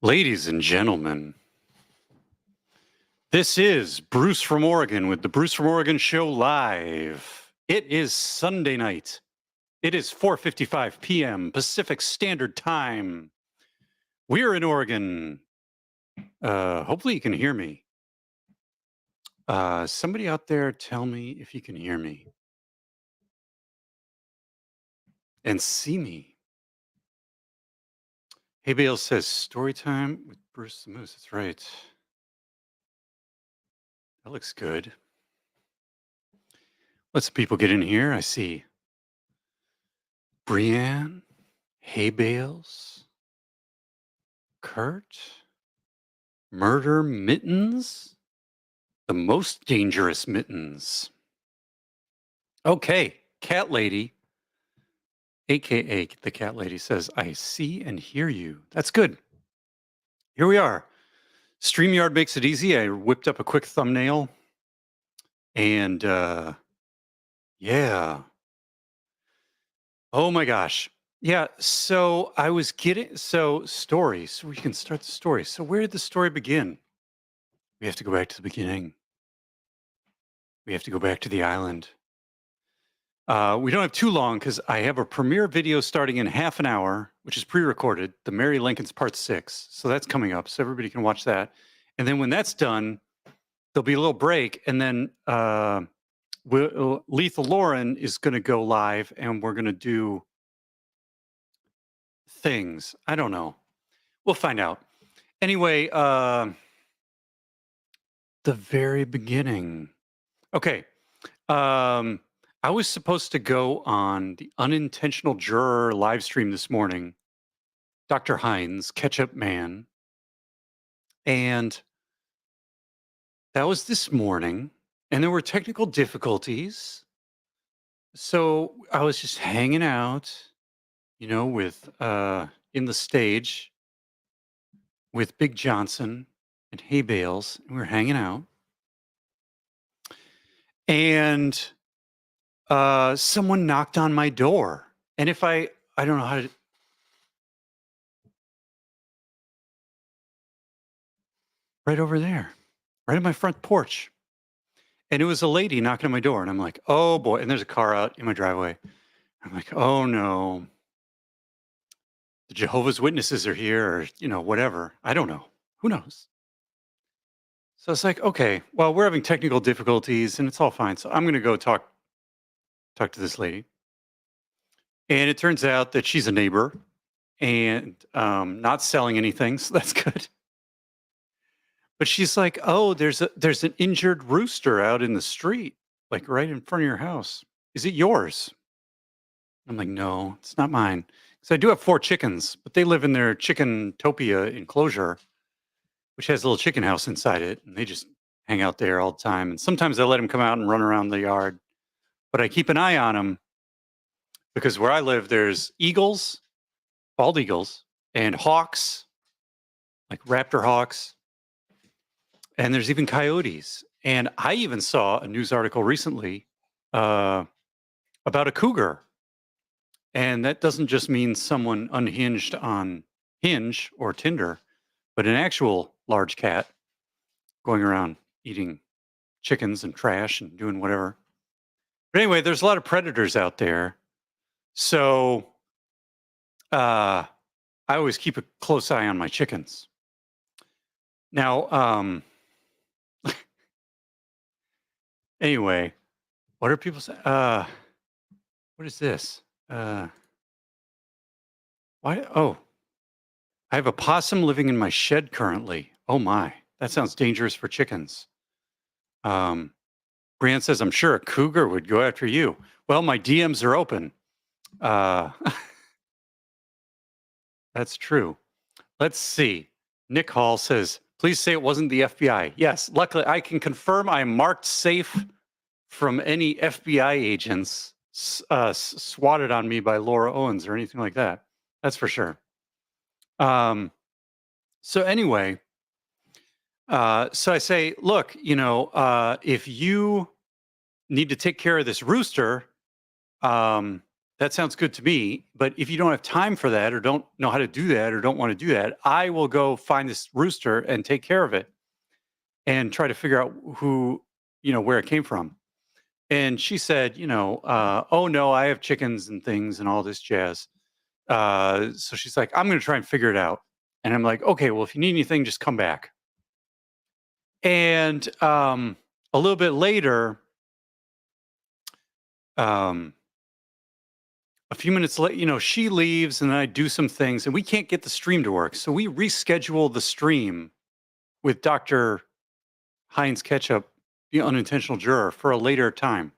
Ladies and gentlemen, this is Bruce from Oregon with the Bruce from Oregon Show live. It is Sunday night. It is 4:55 p.m. Pacific Standard Time. We're in Oregon. Hopefully you can hear me. Somebody out there tell me if you can hear me and see me. Hey Bale says story time with Bruce the Moose. That's right. That looks good. Let some people get in here. I see Brienne, Hay Bales, Kurt, Murder Mittens, the most dangerous mittens. Okay, Cat Lady, aka the Cat Lady, says, I see and hear you. That's good. Here we are. StreamYard makes it easy. I whipped up a quick thumbnail. And yeah. Oh my gosh. Yeah. So I was getting stories. So we can start the story. So where did the story begin? We have to go back to the beginning. We have to go back to the island. We don't have too long because I have a premiere video starting in half an hour, which is pre-recorded, the Mary Lincoln's Part 6. So that's coming up, so everybody can watch that. And then when that's done, there'll be a little break, and then Lethal Lauren is going to go live, and we're going to do things. I don't know. We'll find out. Anyway, the very beginning. Okay. I was supposed to go on the Unintentional Juror live stream this morning, Dr. Hines, Ketchup Man. And that was this morning, and there were technical difficulties. So I was just hanging out, with in the stage with Big Johnson and Hay Bales, and we were hanging out. And someone knocked on my door. And if I don't know how to. Right over there, right at my front porch. And it was a lady knocking on my door. And I'm like, oh boy. And there's a car out in my driveway. I'm like, oh no. The Jehovah's Witnesses are here, or, whatever. I don't know. Who knows? So it's like, okay, well, we're having technical difficulties and it's all fine. So I'm going to go talk to this lady. And it turns out that she's a neighbor and not selling anything. So that's good. But she's like, "Oh, there's an injured rooster out in the street, like right in front of your house. Is it yours?" I'm like, "No, it's not mine." So I do have 4 chickens, but they live in their chicken topia enclosure, which has a little chicken house inside it, and they just hang out there all the time. And sometimes I let them come out and run around the yard, but I keep an eye on them because where I live, there's eagles, bald eagles, and hawks, like raptor hawks. And there's even coyotes. And I even saw a news article recently about a cougar. And that doesn't just mean someone unhinged on Hinge or Tinder, but an actual large cat going around eating chickens and trash and doing whatever. But anyway, there's a lot of predators out there. So I always keep a close eye on my chickens. Now, anyway, what are people saying? What is this? Why? Oh, I have a possum living in my shed currently. Oh my, that sounds dangerous for chickens. Brian says, I'm sure a cougar would go after you. Well, my DMs are open. That's true. Let's see. Nick Hall says, please say it wasn't the FBI. Yes, luckily I can confirm I'm marked safe from any FBI agents swatted on me by Laura Owens or anything like that. That's for sure. So anyway, so I say, look, if you need to take care of this rooster, that sounds good to me. But if you don't have time for that or don't know how to do that or don't want to do that, I will go find this rooster and take care of it and try to figure out who, where it came from. And she said, oh no, I have chickens and things and all this jazz. So she's like, I'm going to try and figure it out. And I'm like, okay, well, if you need anything, just come back. And a little bit later, um, a few minutes later, she leaves and then I do some things and we can't get the stream to work. So we reschedule the stream with Dr. Heinz Ketchup, the unintentional juror, for a later time.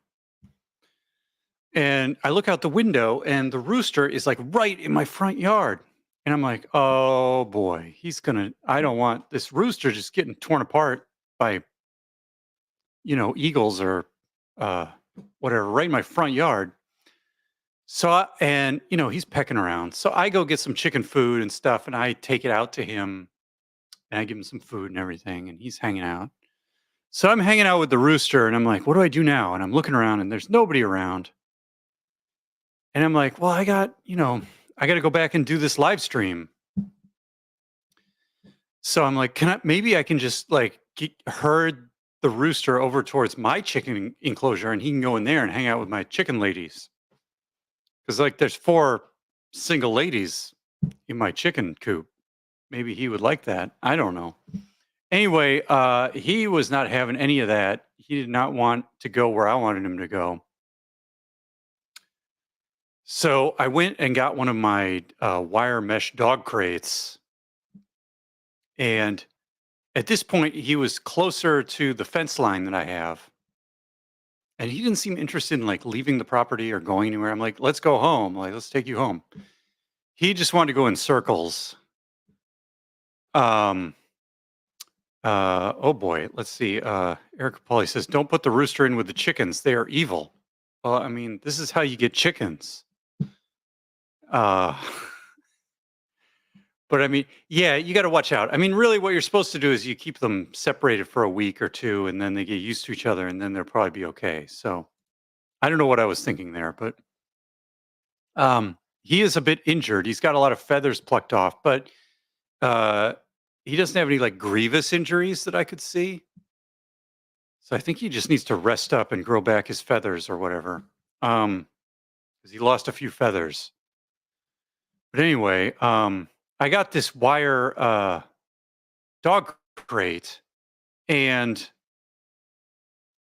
And I look out the window and the rooster is like right in my front yard. And I'm like, oh boy, I don't want this rooster just getting torn apart by, eagles or uh, whatever, right in my front yard. So, he's pecking around. So I go get some chicken food and stuff and I take it out to him and I give him some food and everything. And he's hanging out. So I'm hanging out with the rooster and I'm like, what do I do now? And I'm looking around and there's nobody around. And I'm like, well, I got to go back and do this live stream. So I'm like, maybe I can just like herd the rooster over towards my chicken enclosure and he can go in there and hang out with my chicken ladies. Cause like there's 4 single ladies in my chicken coop. Maybe he would like that. I don't know. Anyway, he was not having any of that. He did not want to go where I wanted him to go. So I went and got one of my wire mesh dog crates. And at this point, he was closer to the fence line that I have. And he didn't seem interested in like leaving the property or going anywhere. I'm like, let's go home. Like, let's take you home. He just wanted to go in circles. Oh boy, let's see. Erica Pauly says, don't put the rooster in with the chickens. They are evil. Well, I mean, this is how you get chickens. Uh, but I mean, yeah, you got to watch out. I mean, really what you're supposed to do is you keep them separated for a week or 2 and then they get used to each other and then they'll probably be okay. So I don't know what I was thinking there, but he is a bit injured. He's got a lot of feathers plucked off, but he doesn't have any like grievous injuries that I could see. So I think he just needs to rest up and grow back his feathers or whatever. Because he lost a few feathers. But anyway, I got this wire dog crate and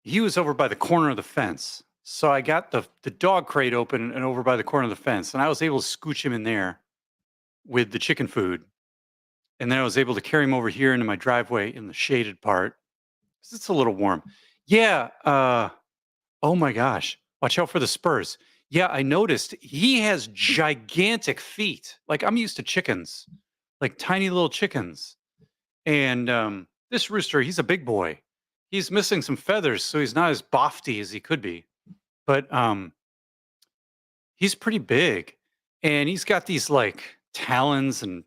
he was over by the corner of the fence. So I got the dog crate open and over by the corner of the fence and I was able to scooch him in there with the chicken food. And then I was able to carry him over here into my driveway in the shaded part. 'Cause it's a little warm. Yeah. Oh my gosh. Watch out for the spurs. Yeah, I noticed he has gigantic feet. Like I'm used to chickens, like tiny little chickens. And this rooster, he's a big boy. He's missing some feathers, so he's not as bofty as he could be. But he's pretty big. And he's got these like talons and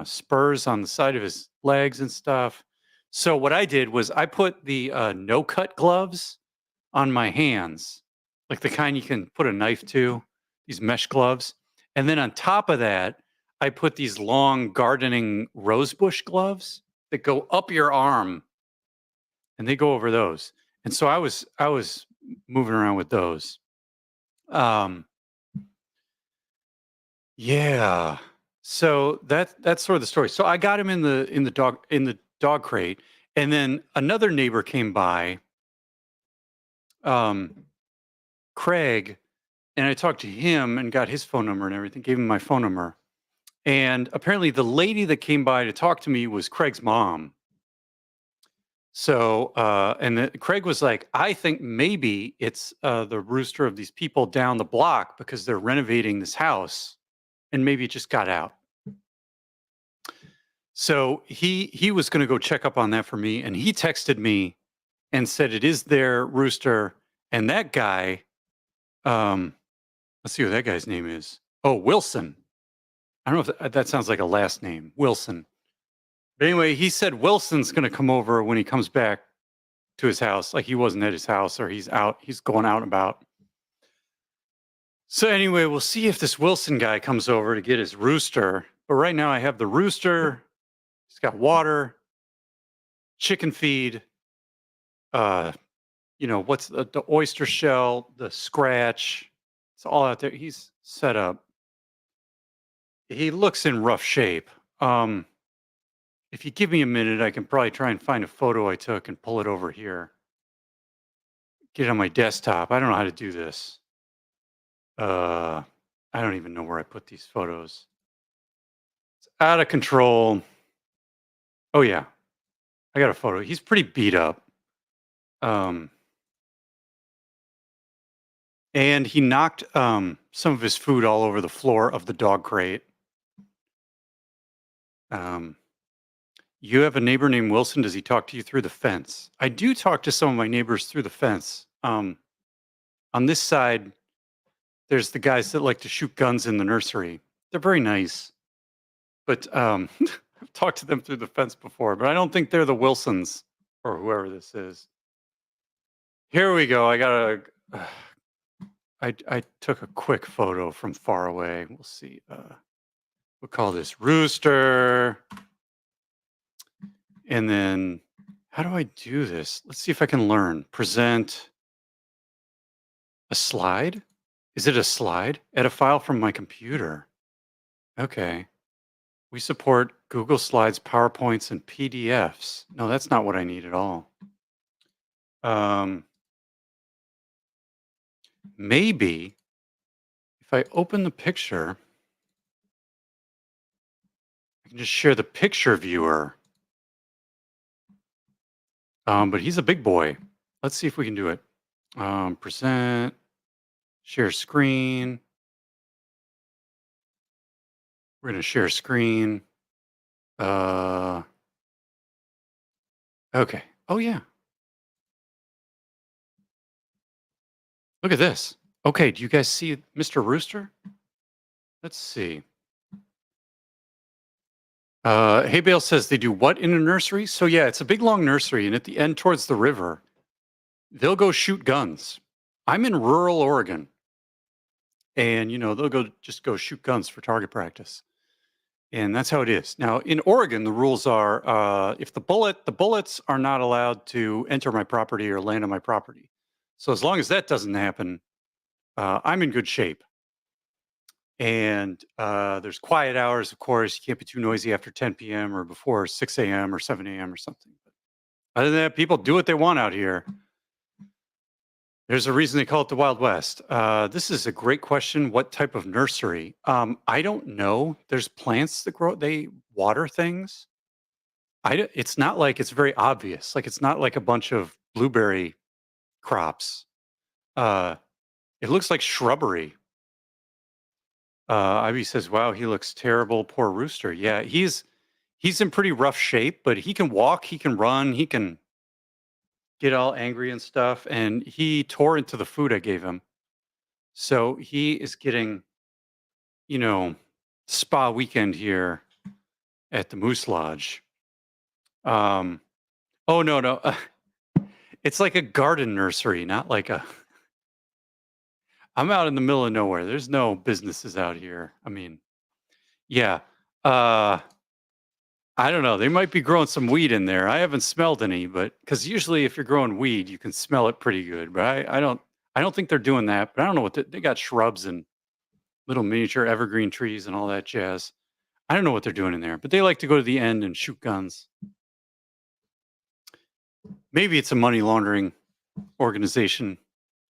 spurs on the side of his legs and stuff. So what I did was I put the no cut gloves on my hands, like the kind you can put a knife to, these mesh gloves. And then on top of that, I put these long gardening rosebush gloves that go up your arm and they go over those. And so I was moving around with those. Yeah. So that's sort of the story. So I got him in the dog crate, and then another neighbor came by, Craig, and I talked to him and got his phone number and everything, gave him my phone number. And apparently the lady that came by to talk to me was Craig's mom. So Craig was like, I think maybe it's the rooster of these people down the block because they're renovating this house and maybe it just got out. So he was going to go check up on that for me, and he texted me and said it is their rooster, and that guy, let's see what that guy's name is. Oh, Wilson. I don't know if that sounds like a last name, Wilson. But anyway, he said Wilson's going to come over when he comes back to his house, like he wasn't at his house or he's going out and about. So anyway, we'll see if this Wilson guy comes over to get his rooster. But right now I have the rooster. He's got water, chicken feed, uh, what's the oyster shell, the scratch. It's all out there. He's set up. He looks in rough shape. Um, if you give me a minute, I can probably try and find a photo I took and pull it over here. Get it on my desktop. I don't know how to do this. Uh, I don't even know where I put these photos. It's out of control. Oh yeah, I got a photo. He's pretty beat up. Um, and he knocked some of his food all over the floor of the dog crate. Um, you have a neighbor named Wilson. Does he talk to you through the fence? I do talk to some of my neighbors through the fence. On this side, there's the guys that like to shoot guns in the nursery. They're very nice, but I've talked to them through the fence before, but I don't think they're the Wilsons or whoever this is. Here we go. I took a quick photo from far away. We'll see. We'll call this Rooster. And then how do I do this? Let's see if I can learn. Present a slide? Is it a slide? Add a file from my computer. Okay. We support Google Slides, PowerPoints, and PDFs. No, that's not what I need at all. Maybe if I open the picture, I can just share the picture viewer. But he's a big boy. Let's see if we can do it. Present, share screen. We're going to share screen. Okay. Oh, yeah. Look at this. Okay. Do you guys see Mr. Rooster? Let's see. Hey Bale says they do what in a nursery? So yeah, it's a big long nursery, and at the end towards the river, they'll go shoot guns. I'm in rural Oregon, and they'll go shoot guns for target practice, and that's how it is. Now in Oregon, the rules are if the bullets are not allowed to enter my property or land on my property. So as long as that doesn't happen, I'm in good shape. And there's quiet hours, of course. You can't be too noisy after 10 p.m. or before 6 a.m. or 7 a.m. or something. But other than that, people do what they want out here. There's a reason they call it the Wild West. This is a great question. What type of nursery? I don't know. There's plants that grow. They water things. It's not like it's very obvious. Like it's not like a bunch of blueberry crops. It looks like shrubbery. Ivy says, "Wow, he looks terrible. Poor Rooster." Yeah, he's in pretty rough shape, but he can walk, he can run, he can get all angry and stuff. And he tore into the food I gave him, so he is getting, you know, spa weekend here at the Moose Lodge. Um, oh no, no, it's like a garden nursery, not like a. I'm out in the middle of nowhere. There's no businesses out here. I mean, yeah. Uh, I don't know. They might be growing some weed in there. I haven't smelled any, but because usually if you're growing weed, you can smell it pretty good. But I don't think they're doing that. But I don't know what they got shrubs and little miniature evergreen trees and all that jazz. I don't know what they're doing in there, but they like to go to the end and shoot guns. Maybe it's a money laundering organization.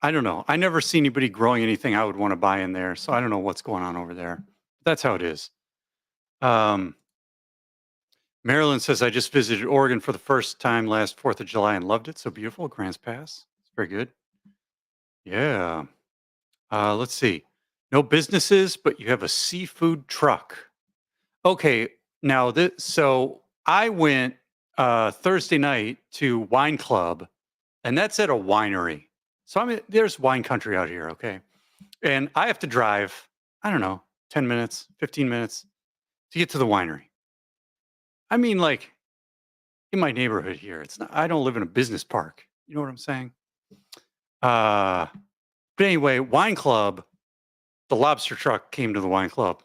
I don't know. I never see anybody growing anything I would want to buy in there, so I don't know what's going on over there. That's how it is. Um, Marilyn says, I just visited Oregon for the first time last 4th of July and loved it. So beautiful. Grants Pass. It's very good. Yeah. Let's see. No businesses, but you have a seafood truck. Okay. Now, so I went Thursday night to Wine Club, and that's at a winery. So I mean, there's wine country out here. Okay. And I have to drive, I don't know, 10 minutes, 15 minutes to get to the winery. I mean, like in my neighborhood here, it's not, I don't live in a business park. You know what I'm saying? But anyway, wine club. the lobster truck came to the wine club,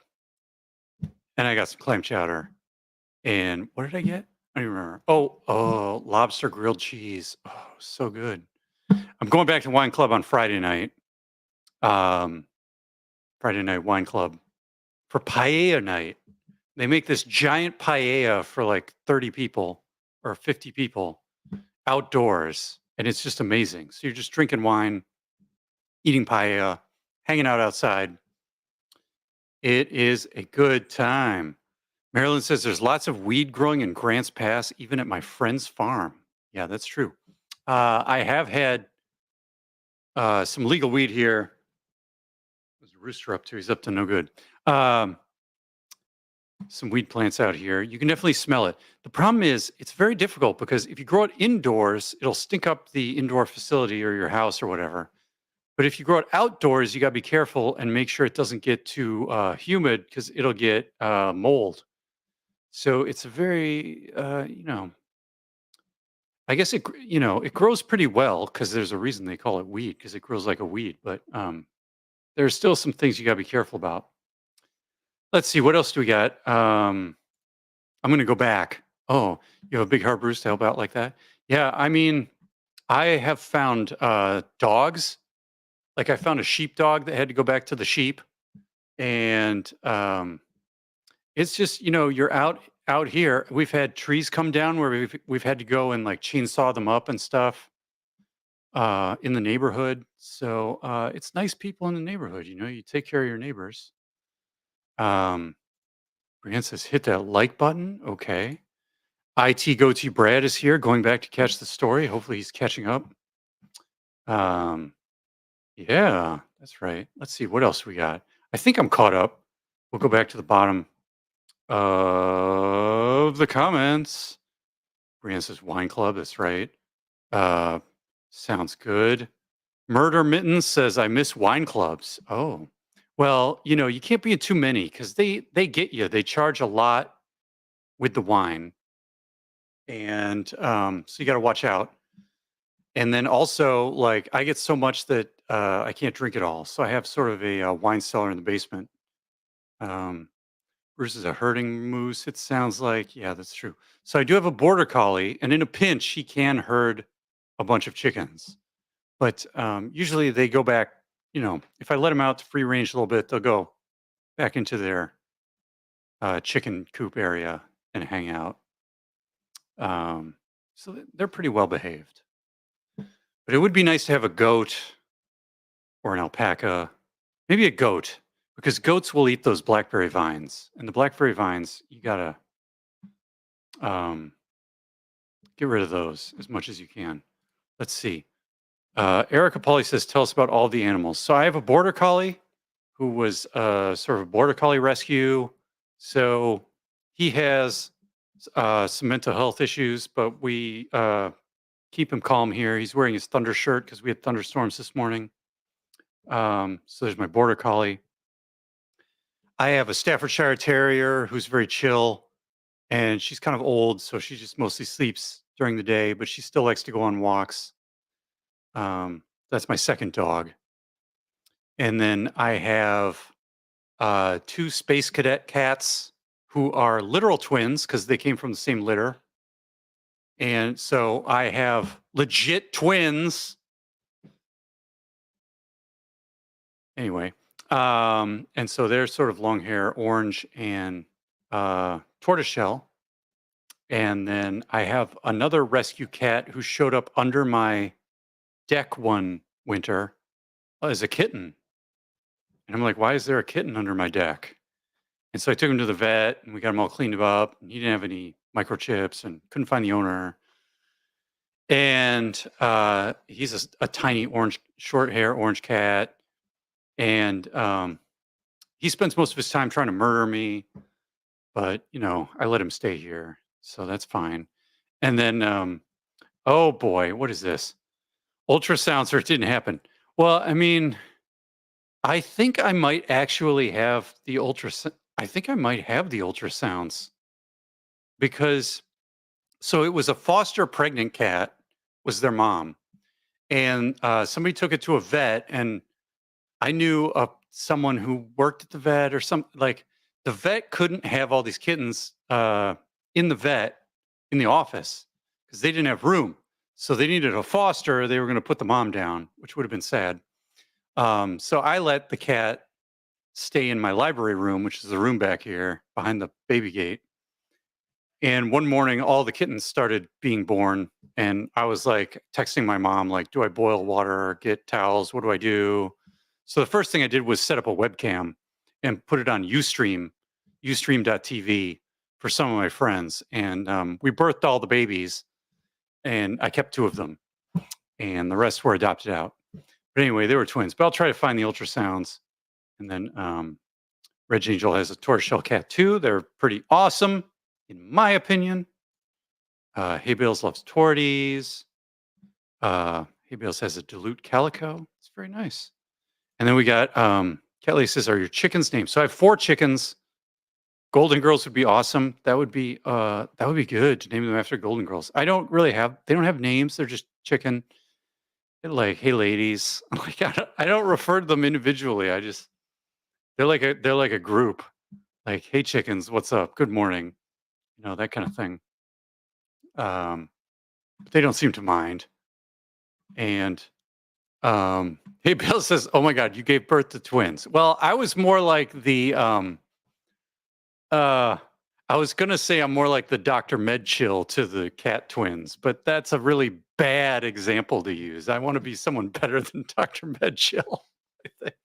and I got some clam chowder. And what did I get? I don't even remember. Oh, lobster grilled cheese. Oh, so good. I'm going back to wine club on Friday night. Um, Friday night wine club for paella night. They make this giant paella for like 30 people or 50 people outdoors, and it's just amazing. So you're just drinking wine, eating paella, hanging out outside. It is a good time. Marilyn says there's lots of weed growing in Grants Pass, even at my friend's farm. Yeah, that's true. I have had some legal weed here. What's Rooster up to? He's up to no good. Um, some weed plants out here. You can definitely smell it. The problem is it's very difficult because if you grow it indoors, it'll stink up the indoor facility or your house or whatever. But if you grow it outdoors, you got to be careful and make sure it doesn't get too humid because it'll get mold. So it's a very, I guess it grows pretty well because there's a reason they call it weed because it grows like a weed. But there's still some things you got to be careful about. Let's see, what else do we got? I'm gonna go back. Oh, you have a big heart, Bruce, to help out like that? Yeah, I mean, I have found dogs. Like I found a sheepdog that had to go back to the sheep, and it's just you're out here. We've had trees come down where we've had to go and like chainsaw them up and stuff in the neighborhood. So it's nice people in the neighborhood. You take care of your neighbors. Um, Brian says, hit that like button. Okay. IT Goatee Brad is here, going back to catch the story. Hopefully, he's catching up. Um, yeah, that's right. Let's see what else we got. I think I'm caught up. We'll go back to the bottom of the comments. Brian says wine club. That's right. Uh, sounds good. Murder Mittens says I miss wine clubs. Oh, well, you can't be in too many because they get you. They charge a lot with the wine, and so you got to watch out. And then also, like, I get so much that I can't drink it all. So I have sort of a wine cellar in the basement. Um, Bruce is a herding moose. It sounds like, yeah, that's true. So I do have a border collie, and in a pinch, he can herd a bunch of chickens. But usually they go back. If I let them out to free range a little bit, they'll go back into their chicken coop area and hang out. So they're pretty well behaved. But it would be nice to have a goat or an alpaca, maybe a goat, because goats will eat those blackberry vines, and the blackberry vines you gotta um, get rid of those as much as you can. Let's see. Erica Polly says, "Tell us about all the animals." So I have a border collie who was sort of a border collie rescue. So he has some mental health issues, but we keep him calm here. He's wearing his thunder shirt because we had thunderstorms this morning. So there's my border collie. I have a Staffordshire Terrier who's very chill, and she's kind of old, so she just mostly sleeps during the day, but she still likes to go on walks. That's my second dog. And then I have two Space Cadet cats who are literal twins because they came from the same litter. And so I have legit twins. Anyway, and so they're sort of long hair, orange and tortoiseshell. And then I have another rescue cat who showed up under my deck one winter as a kitten. And I'm like, why is there a kitten under my deck? And so I took him to the vet and we got him all cleaned up. And he didn't have any microchips and couldn't find the owner. And he's a tiny orange, short hair orange cat. And he spends most of his time trying to murder me. But, I let him stay here. So that's fine. And then, oh boy, what is this? Ultrasounds, or it didn't happen. Well, I mean, I think I might actually have the I think I might have the ultrasounds because so it was a foster pregnant cat was their mom, and somebody took it to a vet, and I knew someone who worked at the vet or some like the vet couldn't have all these kittens in the vet in the office because they didn't have room. So they needed a foster. They were going to put the mom down, which would have been sad. So I let the cat stay in my library room, which is the room back here behind the baby gate. And one morning, all the kittens started being born, and I was like texting my mom, like, "Do I boil water? Get towels? What do I do?" So the first thing I did was set up a webcam and put it on UStream, UStream.tv for some of my friends, and we birthed all the babies, and I kept two of them, and the rest were adopted out. But anyway, they were twins. But I'll try to find the ultrasounds, and then Red Angel has a tortoiseshell cat too. They're pretty awesome, in my opinion. Hay Bales loves torties. Hay Bales has a Duluth calico. It's very nice. And then we got Kelly says, "Are your chickens named?" So I have 4 chickens. Golden Girls would be awesome. That would be good to name them after Golden Girls. They don't have names. They're just chicken. They're like, "Hey ladies." Like I don't refer to them individually. They're like a group. Like, "Hey chickens, what's up? Good morning." That kind of thing. Um, but they don't seem to mind. And hey, Bill says, "Oh my God, you gave birth to twins." Well, I was more like uh, I was gonna say I'm more like the Dr. Medchill to the cat twins, but that's a really bad example to use. I want to be someone better than Dr. Medchill. I think.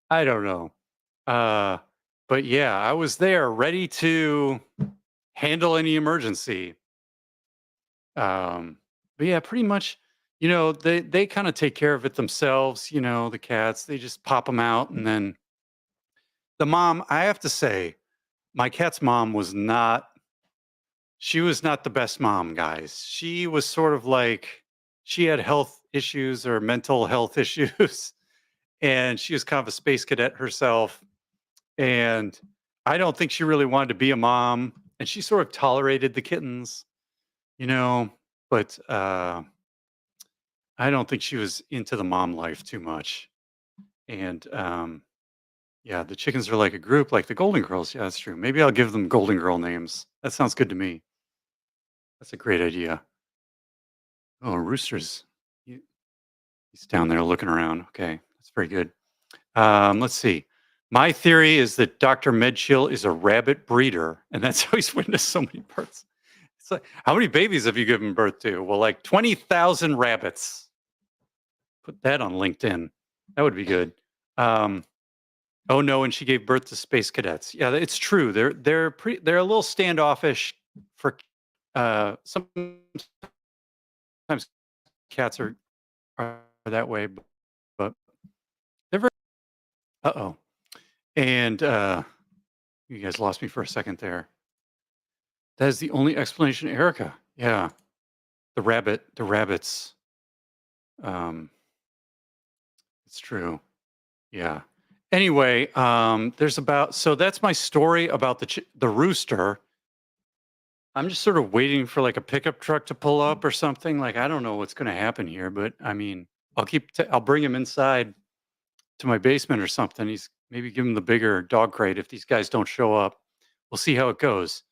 I don't know. Uh, but yeah, I was there ready to handle any emergency. Um, but yeah, pretty much, they kind of take care of it themselves. The cats, they just pop them out, and then the mom. I have to say, my cat's mom was not. She was not the best mom, guys. She was sort of like she had health issues or mental health issues, and she was kind of a space cadet herself. And I don't think she really wanted to be a mom, and she sort of tolerated the kittens, you know, but I don't think she was into the mom life too much. And yeah, the chickens are like a group, like the Golden Girls. Yeah, that's true. Maybe I'll give them Golden Girl names. That sounds good to me. That's a great idea. Oh, Rooster's he- he's down there looking around. Okay, that's very good. Let's see. My theory is that Dr. Medchill is a rabbit breeder, and that's how he's witnessed so many births. It's like, how many babies have you given birth to? Well, like 20,000 rabbits. Put that on LinkedIn. That would be good. Um, oh no, and she gave birth to space cadets. Yeah, it's true. They're a little standoffish for sometimes cats are that way, but they're very uh-oh. And you guys lost me for a second there. That is the only explanation, Erica. Yeah, the rabbits. Um, it's true. Yeah. Anyway, so that's my story about the rooster. I'm just sort of waiting for like a pickup truck to pull up or something. Like I don't know what's going to happen here, but I mean, I'll bring him inside to my basement or something. He's maybe give him the bigger dog crate if these guys don't show up. We'll see how it goes.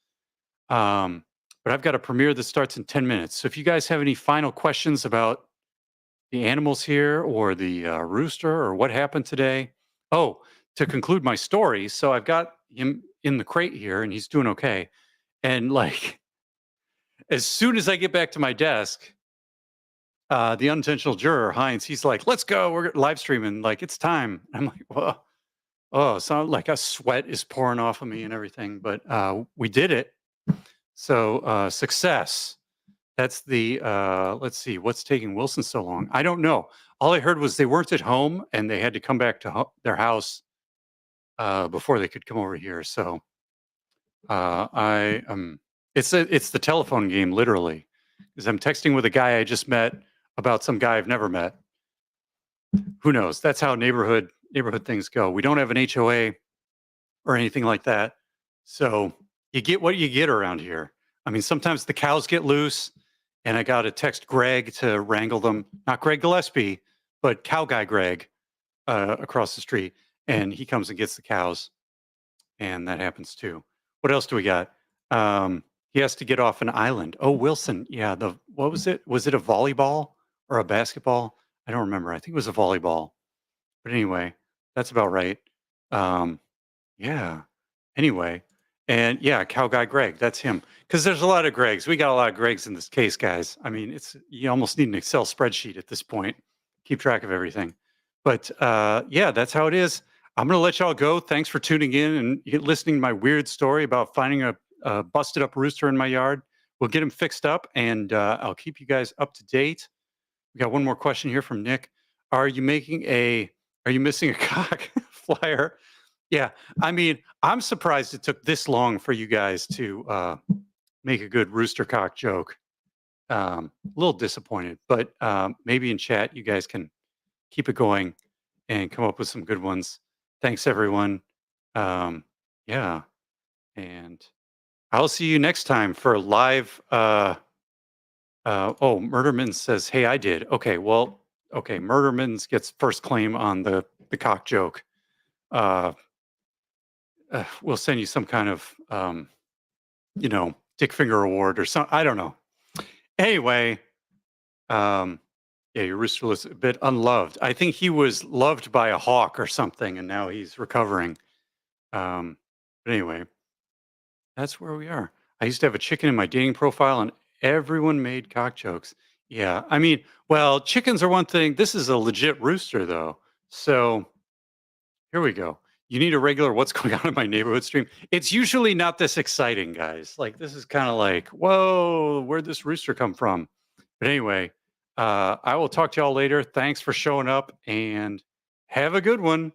Um, but I've got a premiere that starts in 10 minutes. So if you guys have any final questions about the animals here or the rooster or what happened today. Oh, to conclude my story, so I've got him in the crate here and he's doing okay. And like as soon as I get back to my desk, the unintentional juror, Heinz, he's like, "Let's go. We're live streaming. Like, it's time." I'm like, "Well, oh, so like a sweat is pouring off of me and everything." But we did it. So success. That's the let's see, what's taking Wilson so long? I don't know. All I heard was they weren't at home and they had to come back to their house before they could come over here. So I it's the telephone game literally, because I'm texting with a guy I just met about some guy I've never met. Who knows? That's how neighborhood things go. We don't have an HOA or anything like that, so you get what you get around here. I mean, sometimes the cows get loose, and I got to text Greg to wrangle them. Not Greg Gillespie, but cow guy Greg across the street. and he comes and gets the cows, and that happens too. What else do we got? He has to get off an island. Oh, Wilson. Yeah. The what was it? Was it a volleyball or a basketball? I don't remember. I think it was a volleyball. But anyway, that's about right. Um, yeah. Anyway, and yeah, cow guy Greg. That's him. Because there's a lot of Gregs. We got a lot of Gregs in this case, guys. I mean, it's you almost need an Excel spreadsheet at this point. Keep track of everything. But yeah, that's how it is. I'm gonna let y'all go. Thanks for tuning in and listening to my weird story about finding a busted up rooster in my yard. We'll get him fixed up, and I'll keep you guys up to date. We got one more question here from Nick. Are you making a? Are you missing a cock flyer? Yeah, I mean, I'm surprised it took this long for you guys to make a good rooster cock joke. A little disappointed, but maybe in chat you guys can keep it going and come up with some good ones. Thanks, everyone. Um, yeah, and I'll see you next time for live. Oh, Murderman says, "Hey, I did." Okay, well, okay, Murderman's gets first claim on the cock joke. Uh, we'll send you some kind of dick finger award or some. I don't know. Anyway, um, yeah, your rooster was a bit unloved. I think he was loved by a hawk or something, and now he's recovering. But anyway, that's where we are. I used to have a chicken in my dating profile, and everyone made cock jokes. Yeah, I mean, well, chickens are one thing. This is a legit rooster, though. So here we go. You need a regular what's going on in my neighborhood stream. It's usually not this exciting, guys. Like this is kind of like, whoa, where'd this rooster come from? But anyway, I will talk to y'all later. Thanks for showing up and have a good one.